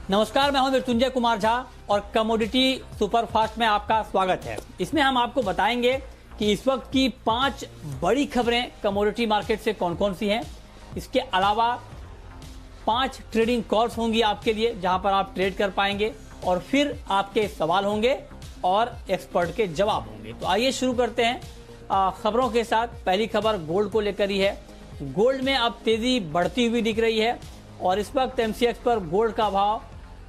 नमस्कार, मैं हूं मृत्युंजय कुमार झा और कमोडिटी सुपरफास्ट में आपका स्वागत है। इसमें हम आपको बताएंगे कि इस वक्त की 5 बड़ी खबरें कमोडिटी मार्केट से कौन कौन सी हैं। इसके अलावा 5 ट्रेडिंग कॉल्स होंगी आपके लिए, जहां पर आप ट्रेड कर पाएंगे और फिर आपके सवाल होंगे और एक्सपर्ट के जवाब होंगे। तो आइए शुरू करते हैं खबरों के साथ। पहली खबर गोल्ड को लेकर ही है। गोल्ड में अब तेजी बढ़ती हुई दिख रही है और इस वक्त एमसीएक्स पर गोल्ड का भाव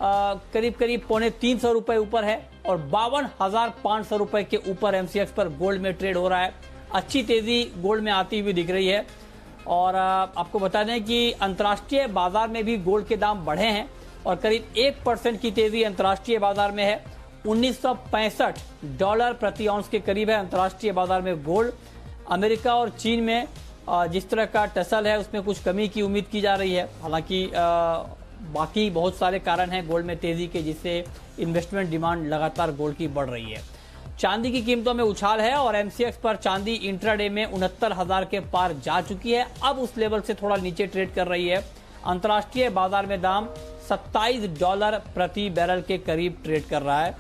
करीब करीब 350 रुपए ऊपर है और 52,500 रुपए के ऊपर एमसीएक्स पर गोल्ड में ट्रेड हो रहा है। अच्छी तेजी गोल्ड में आती हुई दिख रही है। और आपको बता दें कि अंतर्राष्ट्रीय बाजार में भी गोल्ड के दाम बढ़े हैं और करीब 1% की तेजी अंतर्राष्ट्रीय बाजार में है। $1965 प्रति औंस के करीब है अंतर्राष्ट्रीय बाजार में गोल्ड। अमेरिका और चीन में जिस तरह का टसल है उसमें कुछ कमी की उम्मीद की जा रही है। हालांकि बाकी बहुत सारे कारण हैं गोल्ड में तेजी के, जिससे इन्वेस्टमेंट डिमांड लगातार गोल्ड की बढ़ रही है। चांदी की कीमतों में उछाल है और एमसीएक्स पर चांदी इंट्राडे में 69,000 के पार जा चुकी है। अब उस लेवल से थोड़ा नीचे ट्रेड कर रही है। अंतर्राष्ट्रीय बाजार में दाम $27 प्रति बैरल के करीब ट्रेड कर रहा है।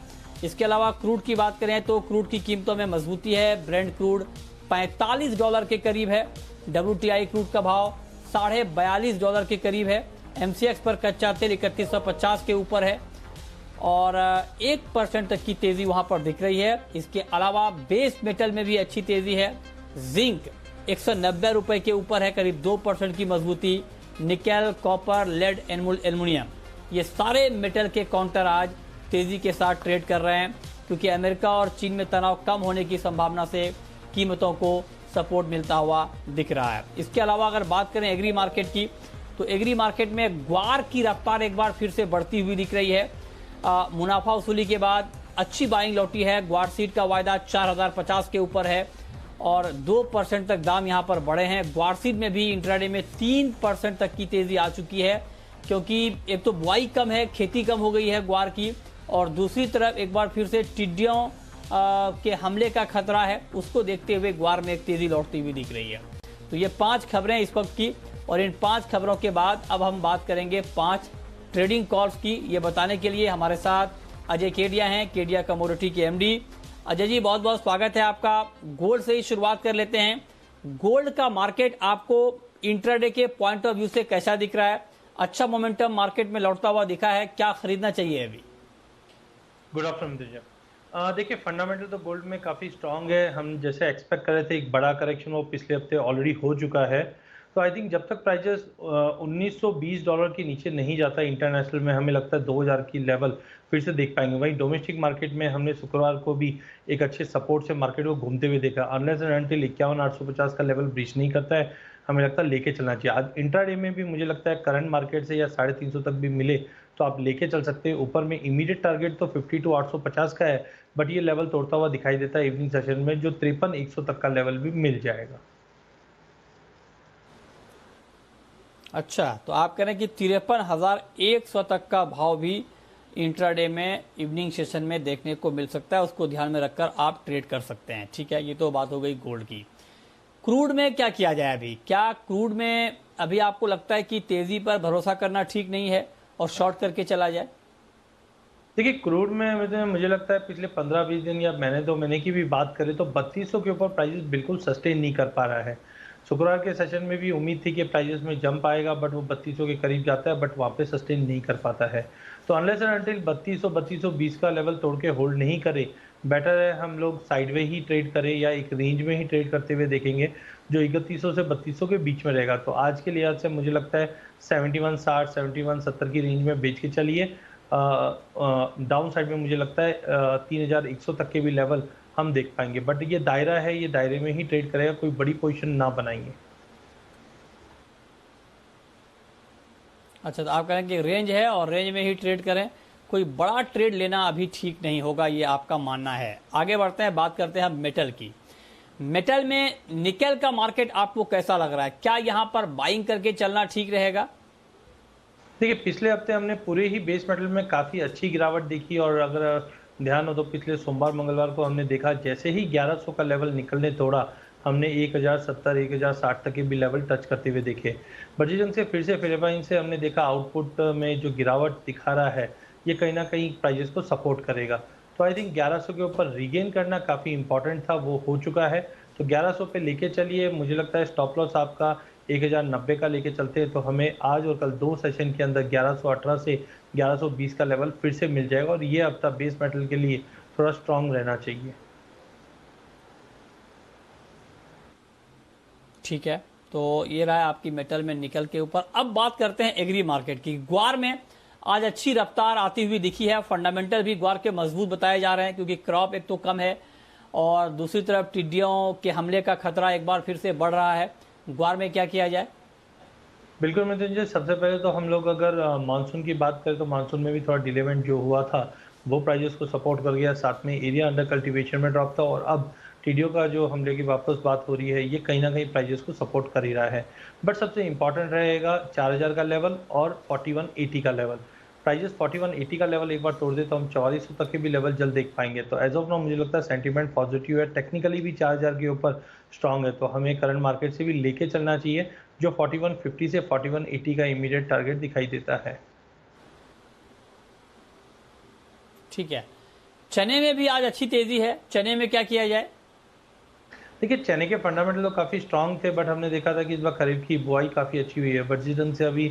इसके अलावा क्रूड की बात करें तो क्रूड की कीमतों में मजबूती है। ब्रेंट क्रूड $45 के करीब है। WTI क्रूड का भाव $42.5 के करीब है। एमसीएक्स पर कच्चा तेल 3150 के ऊपर है और 1% तक की तेजी वहां पर दिख रही है। इसके अलावा बेस मेटल में भी अच्छी तेजी है। जिंक 190 रुपए के ऊपर है, करीब 2% की मजबूती। निकेल, कॉपर, लेड, एल्युमिनियम, ये सारे मेटल के काउंटर आज तेजी के साथ ट्रेड कर रहे हैं, क्योंकि अमेरिका और चीन में तनाव कम होने की संभावना से कीमतों को सपोर्ट मिलता हुआ दिख रहा है। इसके अलावा अगर बात करें एग्री मार्केट की, तो एग्री मार्केट में ग्वार की रफ्तार एक बार फिर से बढ़ती हुई दिख रही है। मुनाफा वसूली के बाद अच्छी बाइंग लौटी है। ग्वार सीड का वायदा 4050 के ऊपर है और 2% तक दाम यहां पर बढ़े हैं। ग्वार सीड में भी इंट्राडे में 3% तक की तेजी आ चुकी है, क्योंकि एक तो बुआई कम है, खेती कम हो गई है ग्वार की, और दूसरी तरफ एक बार फिर से टिड्डियों के हमले का खतरा है। उसको देखते हुए ग्वार में एक तेजी लौटती हुई दिख रही है। तो ये 5 खबरें इस वक्त की, और इन 5 खबरों के बाद अब हम बात करेंगे 5 ट्रेडिंग कॉल्स की। ये बताने के लिए हमारे साथ अजय केडिया हैं, केडिया कमोडिटी के एमडी। अजय जी, बहुत बहुत स्वागत है आपका। गोल्ड से ही शुरुआत कर लेते हैं। गोल्ड का मार्केट आपको इंट्राडे के पॉइंट ऑफ व्यू से कैसा दिख रहा है? अच्छा मोमेंटम मार्केट में लौटता हुआ दिखा है, क्या खरीदना चाहिए अभी? Good afternoon. देखिए, फंडामेंटल तो गोल्ड में काफ़ी स्ट्रांग है। हम जैसे एक्सपेक्ट कर रहे थे एक बड़ा करेक्शन वो पिछले हफ्ते ऑलरेडी हो चुका है। तो आई थिंक जब तक प्राइजेस $1920 के नीचे नहीं जाता इंटरनेशनल में, हमें लगता है 2000 की लेवल फिर से देख पाएंगे। वहीं डोमेस्टिक मार्केट में हमने शुक्रवार को भी एक अच्छे सपोर्ट से मार्केट को घूमते हुए देखा। अनलेस एंड अनटिल 51,850 का लेवल ब्रीच नहीं करता है, हमें लगता है लेके चलना चाहिए। आज इंट्राडे में भी मुझे लगता है करंट मार्केट से या 350 तक भी मिले तो आप लेके चल सकते हैं। ऊपर में इमीडिएट टारगेट तो 52,850 का है, बट ये लेवल तोड़ता हुआ दिखाई देता है इवनिंग सेशन में, जो 53,100 तक का लेवल भी मिल जाएगा। अच्छा, तो आप कह रहे हैं कि 53,100 तक का भाव भी इंट्राडे में इवनिंग सेशन में देखने को मिल सकता है। उसको ध्यान में रखकर आप ट्रेड कर सकते हैं। ठीक है, ये तो बात हो गई गोल्ड की। क्रूड में क्या किया जाए अभी? क्या क्रूड में अभी आपको लगता है कि तेजी पर भरोसा करना ठीक नहीं है और शॉर्ट करके चला जाए? देखिए, क्रूड में मुझे लगता है पिछले 15-20 दिन या महीने 2 महीने की भी बात करें तो 3200 के ऊपर प्राइसेस बिल्कुल सस्टेन नहीं कर पा रहा है। शुक्रवार के सेशन में भी उम्मीद थी कि प्राइसेस में जंप आएगा, बट वो 3200 के करीब जाता है, बट वहाँ पे सस्टेन नहीं कर पाता है। तो अनलेस एंड अनटिल 3200-3220 का लेवल तोड़ के होल्ड नहीं करे, बेटर है हम लोग साइडवे ही ट्रेड करें या एक रेंज में ही ट्रेड करते हुए देखेंगे जो 3100 से 3200 के बीच में रहेगा। तो आज के लिहाज से मुझे लगता है 7160, 7170 की रेंज में बेच के चलिए। डाउन साइड में मुझे लगता है 3100 तक के भी लेवल हम देख पाएंगे, बट ये दायरा है, ये दायरे में ही ट्रेड करेगा, कोई बड़ी पोजीशन ना बनाएंगे। अच्छा, तो आप कह रहे हैं कि रेंज है और रेंज में ही ट्रेड करें, कोई बड़ा ट्रेड लेना अभी ठीक नहीं होगा, ये आपका मानना है। आगे बढ़ते हैं, बात करते हैं हम मेटल की। मेटल में निकेल का मार्केट आपको कैसा लग रहा है? क्या यहां पर बाइंग करके चलना ठीक रहेगा? देखिए, पिछले हफ्ते हमने पूरे ही बेस मेटल में काफ़ी अच्छी गिरावट देखी, और अगर ध्यान हो तो पिछले सोमवार मंगलवार को हमने देखा जैसे ही 1100 का लेवल निकलने तोड़ा हमने 1070 1060 तक के भी लेवल टच करते हुए देखे। बट जिस ढंग से फिर से फिलिपाइन से हमने देखा आउटपुट में जो गिरावट दिखा रहा है, ये कहीं ना कहीं प्राइजेस को सपोर्ट करेगा। तो आई थिंक 1100 के ऊपर रीगेन करना काफ़ी इंपॉर्टेंट था, वो हो चुका है। तो 1100 पे लेके चलिए, मुझे लगता है स्टॉप लॉस आपका 1090 का लेके चलते हैं, तो हमें आज और कल 2 सेशन के अंदर 1118 से 1120 का लेवल फिर से मिल जाएगा और ये हफ्ता बेस मेटल के लिए थोड़ा स्ट्रांग रहना चाहिए। ठीक है, तो ये रहा आपकी मेटल में निकल के ऊपर। अब बात करते हैं एग्री मार्केट की। ग्वार में आज अच्छी रफ्तार आती हुई दिखी है, फंडामेंटल भी ग्वार के मजबूत बताए जा रहे हैं क्योंकि क्रॉप एक तो कम है और दूसरी तरफ टिड्डियों के हमले का खतरा एक बार फिर से बढ़ रहा है। ग्वार में क्या किया जाए? बिल्कुल मृत्युंजय, सबसे पहले तो हम लोग अगर मानसून की बात करें तो मानसून में भी थोड़ा डिलेमेंट जो हुआ था वो प्राइजेस को सपोर्ट कर गया, साथ में एरिया अंडर कल्टीवेशन में ड्रॉप था और अब टीडीओ का जो हमले की वापस बात हो रही है, ये कहीं ना कहीं प्राइजेस को सपोर्ट कर ही रहा है। बट सबसे इंपॉर्टेंट रहेगा 4000 का लेवल और 4180 का लेवल। प्राइजेस 4180 का लेवल एक बार तोड़ दे तो हम 4400 तक के भी लेवल जल्द देख पाएंगे। तो एज ऑफ नाउ मुझे लगता है सेंटीमेंट पॉजिटिव है, टेक्निकली भी 4000 के ऊपर स्ट्रांग है, तो हमें करंट मार्केट से भी लेके चलना चाहिए जो 4150 से 4180 का इमीडिएट टारगेट दिखाई देता है। ठीक है, चने में भी आज अच्छी तेजी है, चने में क्या किया जाए? देखिए, चने के फंडामेंटल तो काफ़ी स्ट्रांग थे, बट हमने देखा था कि इस बार खरीफ की बुआई काफ़ी अच्छी हुई है। बट जिस ढंग से अभी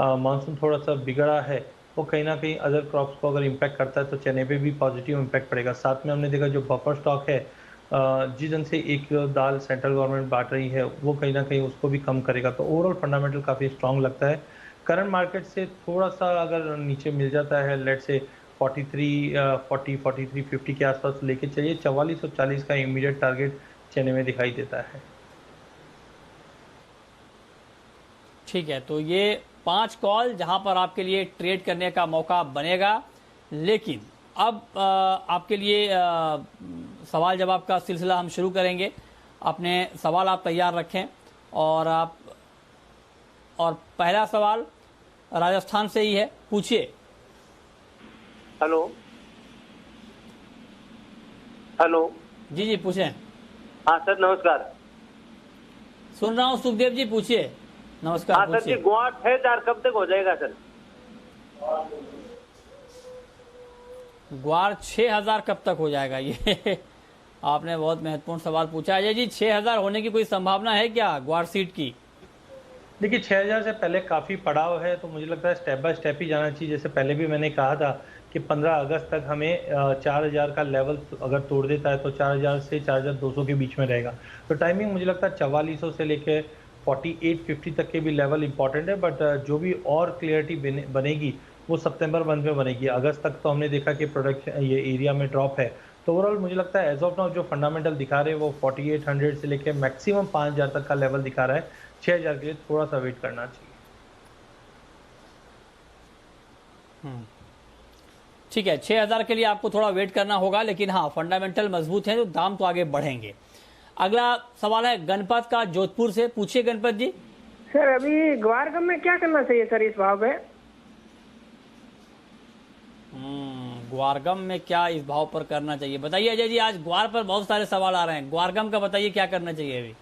मानसून थोड़ा सा बिगड़ा है, वो कहीं ना कहीं अदर क्रॉप्स को अगर इम्पैक्ट करता है तो चने पे भी पॉजिटिव इम्पैक्ट पड़ेगा। साथ में हमने देखा जो बफर स्टॉक है, जिस ढंग से एक दाल सेंट्रल गवर्नमेंट बांट रही है, वो कहीं ना कहीं उसको भी कम करेगा। तो ओवरऑल फंडामेंटल काफ़ी स्ट्रांग लगता है। करंट मार्केट से थोड़ा सा अगर नीचे मिल जाता है, लेट से 4350 के आसपास लेके चलिए, 4440 का इमीडिएट टारगेट चने में दिखाई देता है। ठीक है, तो ये 5 कॉल जहां पर आपके लिए ट्रेड करने का मौका बनेगा, लेकिन अब आपके लिए सवाल जवाब का सिलसिला हम शुरू करेंगे। अपने सवाल आप तैयार रखें और पहला सवाल राजस्थान से ही है, पूछिए। Hello hello. जी पूछें। हाँ सर, नमस्कार। सुन रहा हूँ सुखदेव जी, पूछिए। नमस्कार। हाँ सर जी, गुआ 6000 कब तक हो जाएगा सर? ग्वार 6000 कब तक हो जाएगा? ये आपने बहुत महत्वपूर्ण सवाल पूछा। अजय जी, 6000 होने की कोई संभावना है क्या ग्वार सीड की? देखिए, 6000 से पहले काफ़ी पड़ाव है, तो मुझे लगता है स्टेप बाय स्टेप ही जाना चाहिए। जैसे पहले भी मैंने कहा था कि 15 अगस्त तक हमें 4000 का लेवल अगर तोड़ देता है तो 4000 से 4200 के बीच में रहेगा। तो टाइमिंग मुझे लगता है 4400 से लेके 4850 तक के भी लेवल इंपॉर्टेंट है। बट जो भी और क्लियरिटी बनेगी वो सितंबर मंथ में बनेगी। अगस्त तक तो हमने देखा कि प्रोडक्शन ये एरिया में ड्रॉप है। तो ओवरऑल मुझे लगता है एज ऑफ नाउ जो फंडामेंटल दिखा रहे हैं वो 4800 से लेके मैक्सिमम 5000 तक का लेवल दिखा रहा है। 6000 के लिए थोड़ा सा वेट करना चाहिए। ठीक है, 6000 के लिए आपको थोड़ा वेट करना होगा, लेकिन हाँ फंडामेंटल मजबूत है तो दाम तो आगे बढ़ेंगे। अगला सवाल है गणपत का, जोधपुर से, पूछिए गणपत जी। सर अभी ग्वारगम में क्या करना चाहिए सर इस भाव पे? ग्वारगम में क्या इस भाव पर करना चाहिए, बताइए अजय जी। आज ग्वार पर बहुत सारे सवाल आ रहे हैं, ग्वारगम का बताइए क्या करना चाहिए अभी।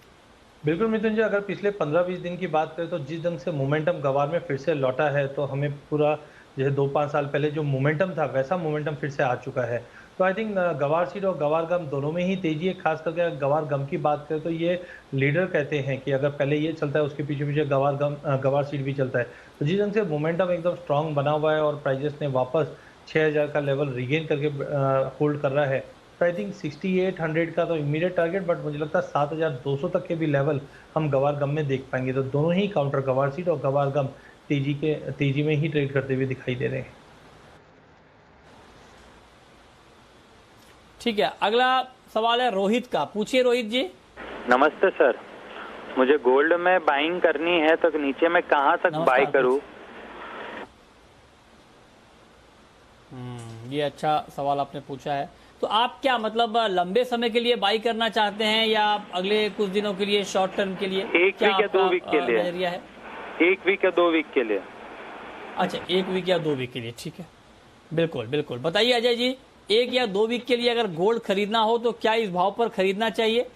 बिल्कुल मृत्युंजय, अगर पिछले 15-20 दिन की बात करें तो जिस ढंग से मोमेंटम गवार में फिर से लौटा है, तो हमें पूरा जैसे 2-5 साल पहले जो मोमेंटम था वैसा मोमेंटम फिर से आ चुका है। तो आई थिंक गवार सीड और गवार गम दोनों में ही तेजी है। खास करके अगर गवार गम की बात करें तो ये लीडर कहते हैं कि अगर पहले ये चलता है उसके पीछे पीछे गवार सीड भी चलता है। तो जिस ढंग से मोमेंटम एकदम स्ट्रांग बना हुआ है और प्राइजेस ने वापस 6000 का लेवल रिगेन करके होल्ड कर रहा है, तो आई थिंक 6800 का तो इमीडिएट टारगेट, बट मुझे लगता है 7200 तक के भी लेवल हम गवार गम में देख पाएंगे। तो दोनों ही काउंटर गवार सीड और गवार गम तेजी में ही ट्रेड करते हुए दिखाई दे रहे हैं। ठीक है, अगला सवाल है रोहित का, पूछिए रोहित जी। नमस्ते सर, मुझे गोल्ड में बाइंग करनी है तो नीचे में कहां तक बाय करूं? ये अच्छा सवाल आपने पूछा है। तो आप क्या मतलब लंबे समय के लिए बाई करना चाहते हैं या अगले कुछ दिनों के लिए, शॉर्ट टर्म के लिए? एक वीक या 2 वीक के लिए नजरिया है? 1 वीक या 2 वीक के लिए। अच्छा, 1 वीक या 2 वीक के लिए, ठीक है, बिल्कुल बिल्कुल। बताइए अजय जी, 1 या 2 वीक के लिए अगर गोल्ड खरीदना हो तो क्या इस भाव पर खरीदना चाहिए?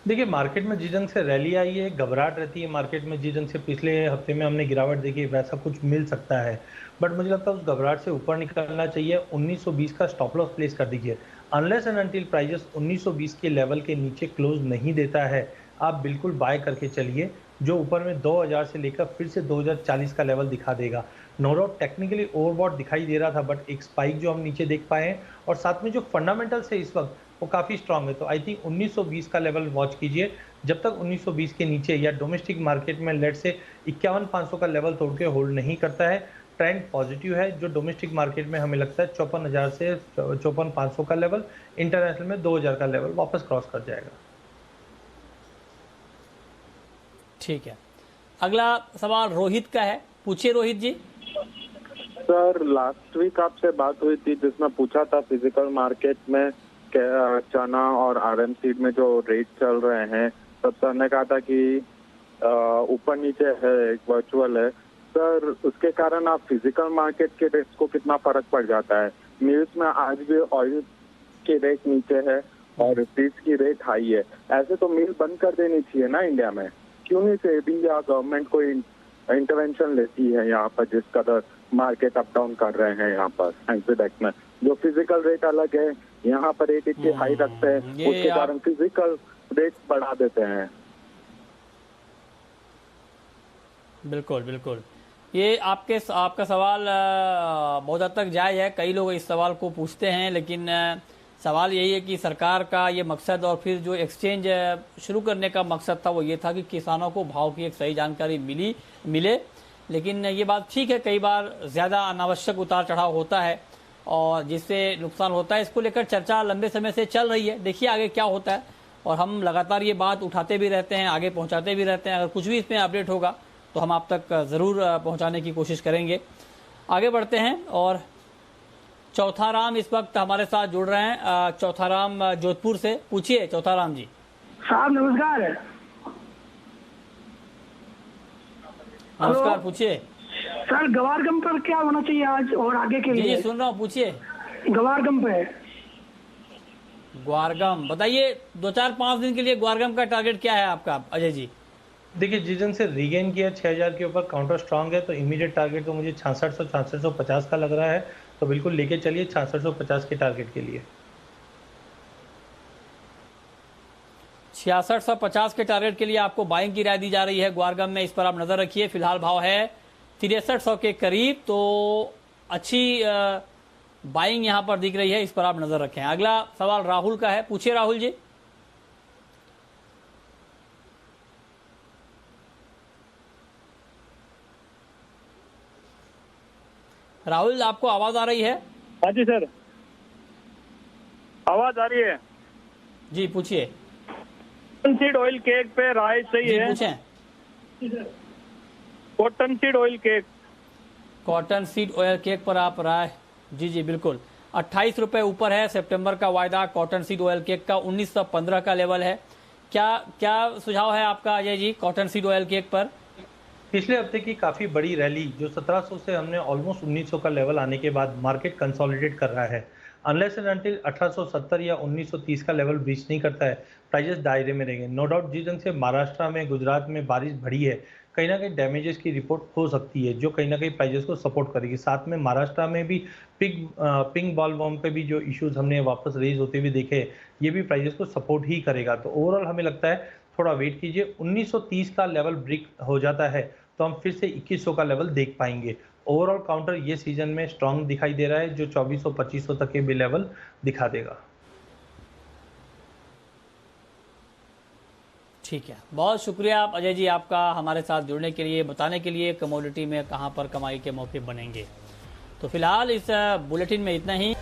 देखिए मार्केट में जिस ढंग से रैली आई है, घबराहट रहती है मार्केट में, जिस ढंग से पिछले हफ्ते में हमने गिरावट देखी वैसा कुछ मिल सकता है। बट मुझे लगता है उस घबराहट से ऊपर निकलना चाहिए। 1920 का स्टॉप लॉस प्लेस कर दीजिए। अनलेस एंड अनटिल प्राइजेस 1920 के लेवल के नीचे क्लोज नहीं देता है, आप बिल्कुल बाय करके चलिए, जो ऊपर में 2000 से लेकर फिर से 2040 का लेवल दिखा देगा। नो डाउट टेक्निकली ओवरबॉट दिखाई दे रहा था, बट एक स्पाइक जो हम नीचे देख पाए हैं और साथ में जो फंडामेंटल्स है इस वक्त वो काफ़ी स्ट्रांग है। तो आई थिंक 1920 का लेवल वॉच कीजिए। जब तक 1920 के नीचे या डोमेस्टिक मार्केट में लेट से 51,500 का लेवल तोड़ के होल्ड नहीं करता है, ट्रेंड पॉजिटिव है। जो डोमेस्टिक मार्केट में हमें लगता है 54,000 से 54,500 का लेवल, इंटरनेशनल में 2000 का लेवल वापस क्रॉस कर जाएगा। ठीक है, अगला सवाल रोहित का है, पूछिए रोहित जी। सर लास्ट वीक आपसे बात हुई थी जिसमें पूछा था फिजिकल मार्केट में चना और आरएम सीड में जो रेट चल रहे हैं, तब सर ने कहा था कि ऊपर नीचे है, एक वर्चुअल है। सर उसके कारण आप फिजिकल मार्केट के रेट्स को कितना फर्क पड़ जाता है? न्यूज में आज भी ऑयल के रेट नीचे है और सीड्स की रेट हाई है। ऐसे तो मिल बंद कर देनी चाहिए ना इंडिया में, क्यों नहीं सेबी या गवर्नमेंट कोई इंटरवेंशन लेती है यहाँ पर, जिस कदर मार्केट अप डाउन कर रहे हैं यहाँ पर एंसिडेक्स में। जो फिजिकल रेट अलग है, यहाँ पर रेट इतने हाई रखते हैं, उसके कारण फिजिकल रेट बढ़ा देते हैं। बिल्कुल बिल्कुल, ये आपका सवाल बहुत हद तक जायज़ है। कई लोग इस सवाल को पूछते हैं, लेकिन सवाल यही है कि सरकार का ये मकसद और फिर जो एक्सचेंज शुरू करने का मकसद था वो ये था कि किसानों को भाव की एक सही जानकारी मिले। लेकिन ये बात ठीक है, कई बार ज़्यादा अनावश्यक उतार चढ़ाव होता है और जिससे नुकसान होता है। इसको लेकर चर्चा लंबे समय से चल रही है, देखिए आगे क्या होता है। और हम लगातार ये बात उठाते भी रहते हैं, आगे पहुंचाते भी रहते हैं। अगर कुछ भी इसमें अपडेट होगा तो हम आप तक ज़रूर पहुंचाने की कोशिश करेंगे। आगे बढ़ते हैं और चौथाराम इस वक्त हमारे साथ जुड़ रहे हैं। चौथाराम जोधपुर से, पूछिए चौथाराम जी। साहब नमस्कार। नमस्कार, पूछिए सर गवारगम पर क्या होना चाहिए आज और आगे के लिए? जी सुन रहा हूँ, पूछिए। गवारगम पे ग्वारगम बताइए, 2-4-5 दिन के लिए ग्वारगम का टारगेट क्या है आपका अजय जी? देखिए जिस दिन से रीगेन किया 6000 के ऊपर काउंटर स्ट्रांग है, तो इमीडिएट टारगेट तो मुझे 6650 का लग रहा है। तो बिल्कुल लेके चलिए 6650 के टारगेट के लिए। 6650 के टारगेट के लिए आपको बाइंग की राय दी जा रही है ग्वारगम में, इस पर आप नजर रखिए। फिलहाल भाव है 6300 के करीब, तो अच्छी बाइंग यहां पर दिख रही है, इस पर आप नजर रखें। अगला सवाल राहुल का है, पूछिए राहुल जी। राहुल आपको आवाज आ रही है? हाँ जी सर, आवाज आ रही है जी, पूछिए। कॉटन सीड ऑयल केक पे राय सही है? पूछें। Cotton seed oil cake, cotton seed oil cake पर आप राय? जी बिल्कुल, 28 रुपए ऊपर है। सितंबर का वायदा कॉटन सीड ऑयल केक का 1915 का लेवल है। क्या सुझाव है आपका Ajay ji cotton seed oil cake पर? पिछले हफ्ते की काफ़ी बड़ी रैली जो 1700 से हमने ऑलमोस्ट 1900 का लेवल आने के बाद मार्केट कंसोलिडेट कर रहा है। अनलेस एंड अनटिल 1870 या 1930 का लेवल ब्रीच नहीं करता है, प्राइजेस दायरे में रहेंगे। नो डाउट जिस ढंग से महाराष्ट्र में, गुजरात में बारिश बढ़ी है, कहीं ना कहीं डैमेजेस की रिपोर्ट हो सकती है, जो कहीं ना कहीं प्राइजेस को सपोर्ट करेगी। साथ में महाराष्ट्र में भी पिंक बॉलवर्म पे भी जो इश्यूज हमने वापस रेज होते हुए देखे, ये भी प्राइजेस को सपोर्ट ही करेगा। तो ओवरऑल हमें लगता है थोड़ा वेट कीजिए। 1930 का लेवल ब्रेक हो जाता है तो हम फिर से 2100 का लेवल देख पाएंगे। ओवरऑल काउंटर ये सीजन में स्ट्रांग दिखाई दे रहा है, जो 2400-2500 तक के भी लेवल दिखा देगा। ठीक है, बहुत शुक्रिया आप अजय जी, आपका हमारे साथ जुड़ने के लिए, बताने के लिए कमोडिटी में कहां पर कमाई के मौके बनेंगे। तो फिलहाल इस बुलेटिन में इतना ही।